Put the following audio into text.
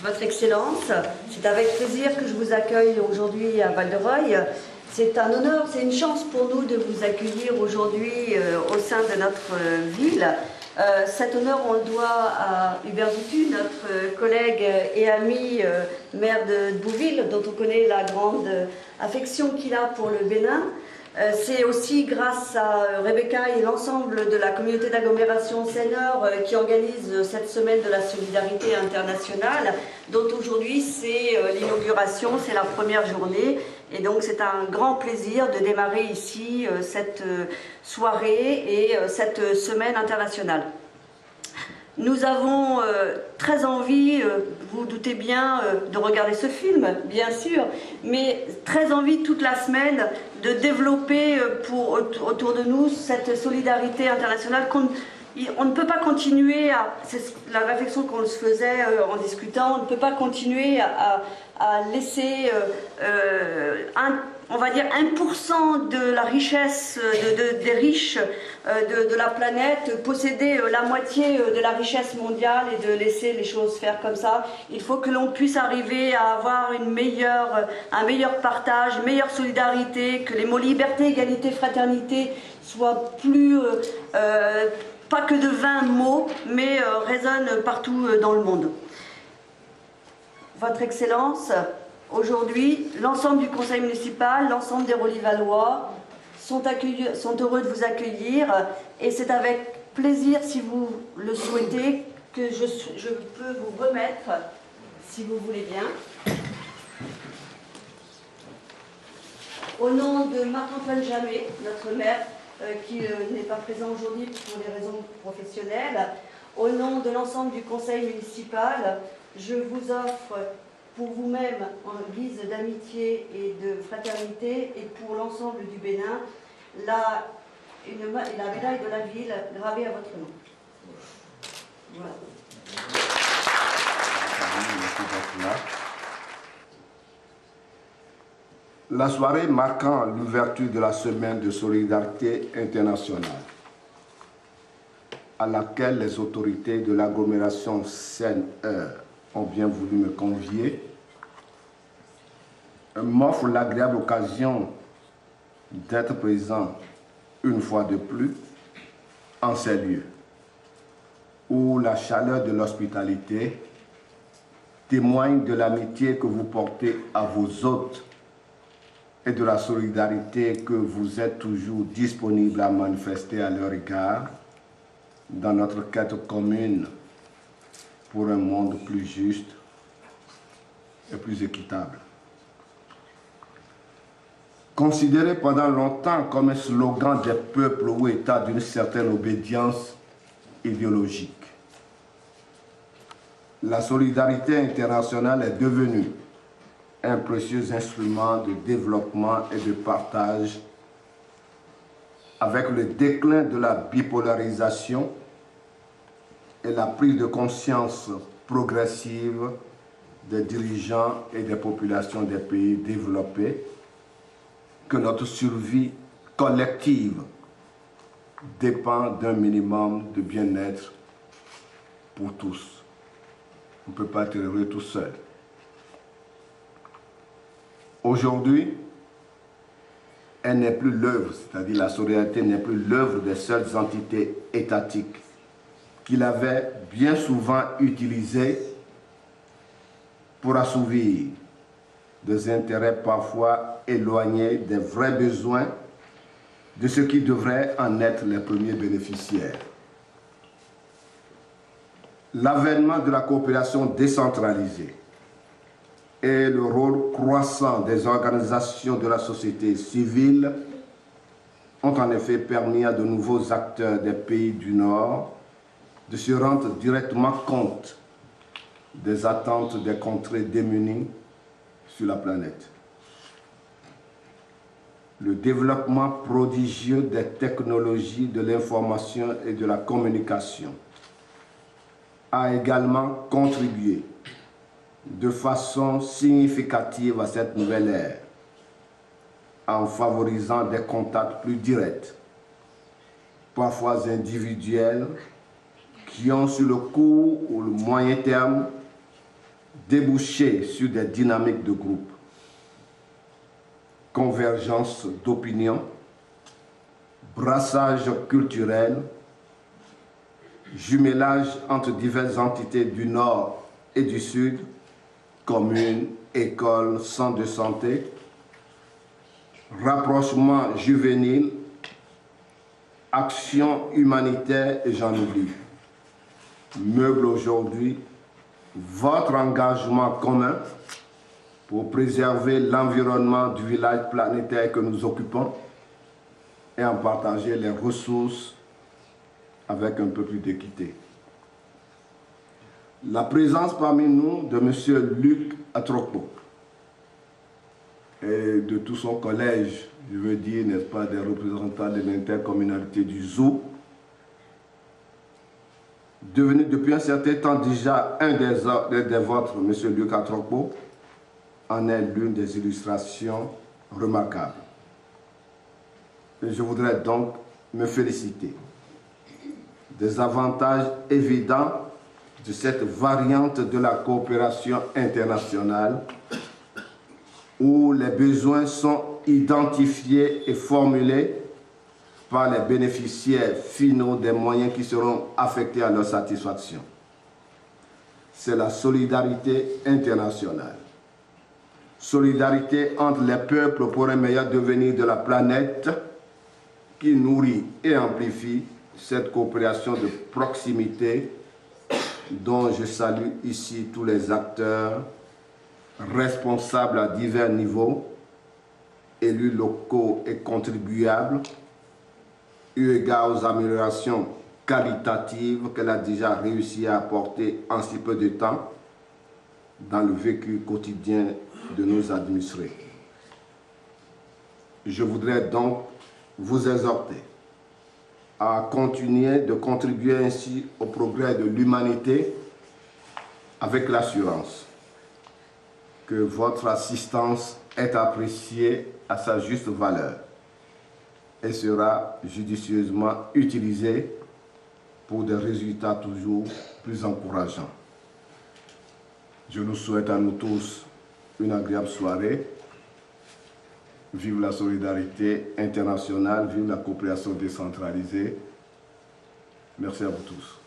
Votre Excellence, c'est avec plaisir que je vous accueille aujourd'hui à Val-de-Reuil. C'est un honneur, c'est une chance pour nous de vous accueillir aujourd'hui au sein de notre ville. Cet honneur, on le doit à Hubert Zuttu, notre collègue et ami maire de Bouville, dont on connaît la grande affection qu'il a pour le Bénin. C'est aussi grâce à Rebecca et l'ensemble de la communauté d'agglomération Seine-Nord qui organise cette semaine de la solidarité internationale, dont aujourd'hui c'est l'inauguration, c'est la première journée. Et donc c'est un grand plaisir de démarrer ici cette soirée et cette semaine internationale. Nous avons très envie, vous vous doutez bien, de regarder ce film, bien sûr, mais très envie toute la semaine de développer autour de nous cette solidarité internationale. On ne peut pas continuer c'est la réflexion qu'on se faisait en discutant, on ne peut pas continuer à laisser on va dire 1% de la richesse des riches de la planète posséder la moitié de la richesse mondiale et de laisser les choses faire comme ça. Il faut que l'on puisse arriver à avoir un meilleur partage, une meilleure solidarité, que les mots liberté, égalité, fraternité soient plus pas que de 20 mots, mais résonnent partout dans le monde. Votre Excellence, aujourd'hui, l'ensemble du conseil municipal, l'ensemble des Relais-Valois sont heureux de vous accueillir et c'est avec plaisir, si vous le souhaitez, que je peux vous remettre, si vous voulez bien, au nom de Marc-Antoine Jamet, notre maire, qui n'est pas présent aujourd'hui pour des raisons professionnelles, au nom de l'ensemble du conseil municipal, je vous offre pour vous-même en guise d'amitié et de fraternité et pour l'ensemble du Bénin la médaille de la ville gravée à votre nom. Voilà. La soirée marquant l'ouverture de la semaine de solidarité internationale, à laquelle les autorités de l'agglomération Seine-Nord ont bien voulu me convier, m'offre l'agréable occasion d'être présent une fois de plus en ces lieux, où la chaleur de l'hospitalité témoigne de l'amitié que vous portez à vos hôtes et de la solidarité que vous êtes toujours disponible à manifester à leur égard dans notre quête commune pour un monde plus juste et plus équitable. Considéré pendant longtemps comme un slogan des peuples ou état d'une certaine obédience idéologique, la solidarité internationale est devenue un précieux instrument de développement et de partage avec le déclin de la bipolarisation et la prise de conscience progressive des dirigeants et des populations des pays développés que notre survie collective dépend d'un minimum de bien-être pour tous. On ne peut pas être heureux tout seul. Aujourd'hui, elle n'est plus l'œuvre, c'est-à-dire la solidarité n'est plus l'œuvre des seules entités étatiques qu'il avait bien souvent utilisées pour assouvir des intérêts parfois éloignés des vrais besoins de ceux qui devraient en être les premiers bénéficiaires. L'avènement de la coopération décentralisée et le rôle croissant des organisations de la société civile ont en effet permis à de nouveaux acteurs des pays du Nord de se rendre directement compte des attentes des contrées démunies sur la planète. Le développement prodigieux des technologies de l'information et de la communication a également contribué de façon significative à cette nouvelle ère, en favorisant des contacts plus directs, parfois individuels, qui ont sur le court ou le moyen terme déboucher sur des dynamiques de groupe, convergence d'opinions, brassage culturel, jumelage entre diverses entités du Nord et du Sud, communes, écoles, centres de santé, rapprochement juvénile, action humanitaire et j'en oublie. Meuble aujourd'hui, votre engagement commun pour préserver l'environnement du village planétaire que nous occupons et en partager les ressources avec un peu plus d'équité. La présence parmi nous de M. Luc Atrokpo et de tout son collège, je veux dire, n'est-ce pas, des représentants de l'intercommunalité du Zou, devenu depuis un certain temps déjà un des vôtres, M. Luc Atrokpo, en est l'une des illustrations remarquables. Et je voudrais donc me féliciter des avantages évidents de cette variante de la coopération internationale où les besoins sont identifiés et formulés par les bénéficiaires finaux des moyens qui seront affectés à leur satisfaction. C'est la solidarité internationale. Solidarité entre les peuples pour un meilleur devenir de la planète qui nourrit et amplifie cette coopération de proximité dont je salue ici tous les acteurs responsables à divers niveaux, élus locaux et contribuables, eu égard aux améliorations qualitatives qu'elle a déjà réussi à apporter en si peu de temps dans le vécu quotidien de nos administrés. Je voudrais donc vous exhorter à continuer de contribuer ainsi au progrès de l'humanité avec l'assurance que votre assistance est appréciée à sa juste valeur et sera judicieusement utilisée pour des résultats toujours plus encourageants. Je nous souhaite à nous tous une agréable soirée. Vive la solidarité internationale, vive la coopération décentralisée. Merci à vous tous.